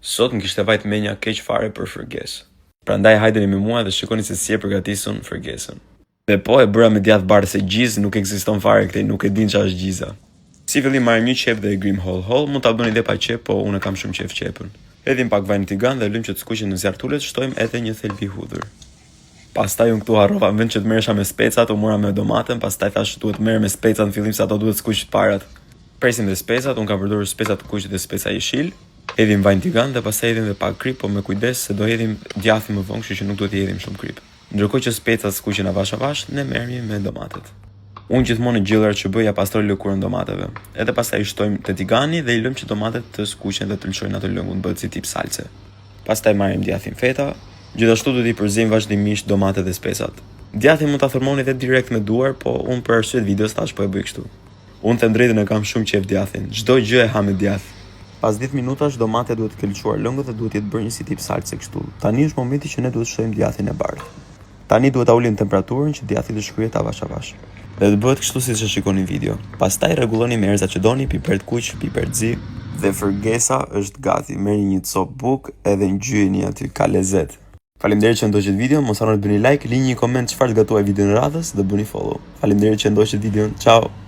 Sot më kishte vajt menja keq fare për fërgesë. Prandaj hajdeni me mua dhe shikoni se si e përgatisun fërgesën. Dhe po e bëra me djathtë bardhë se gjizë nuk ekziston fare këtej, nuk e din çfarë është gjiza. Si fillim marrim një qep dhe e grim hol, mund ta bëni edhe pa qep, po unë kam shumë qef qepën. Hedhim pak vaj në tigan dhe lëm që të skuqen në zjarrtulet, shtojmë edhe një thelbi hudhër. Pastaj unë këtu harrova në vend që të merresha me specat, u mora me domatën, pastaj thash duhet merr me specat në fillim se ato duhet skuqet parat. Presim dhe specat, unë kam përdorur speca të kuqe dhe speca jeshil. Hedhim vaj në tigan dhe pastaj hedhim dhe pak krip, po me kujdes se do hedhim djathi më vonë, kështu që nuk duhet i hedhim shumë krip. Ndërkohë që specat skuqen avash avash, ne merremi me domatet. Unë gjithmonë në gjellërat që bëja pastroj lëkurën domateve. Edhe pastaj i shtojmë te tigani dhe i lëm që domatet të skuqen dhe të lëshojnë atë lëngun, bëhet si tip salce. Pastaj marrim djathin feta, gjithashtu duhet i përzejmë vazhdimisht domatet dhe specat. Djathin mund ta thërmoni edhe direkt me duar, po unë për arsye të videos tash po e bëj kështu. Unë them drejtën e kam shumë qejf djathin. Çdo gjë e ha me djath. Pas 10 minutash domatet duhet të lëshuar lëngut dhe duhet të bërë një si tip salce kështu. Tani është momenti që ne duhet të shtojmë djathin e bardhë. Tani duhet ta ulim temperaturën që djathi të shkryhet avash avash. Dhe të bëhet kështu siç e shikoni në video. Pastaj rregulloni me erëzat që doni, piper të kuq, piper të zi, dhe fërgesa është gati. Merrni një copë bukë edhe ngjyeni aty, ka lezet. Faleminderit që ndoqët videon, mos harroni të bëni like, lini një koment çfarë të gatuaj videon radhës dhe bëni follow. Faleminderit që ndoqët videon. Ciao.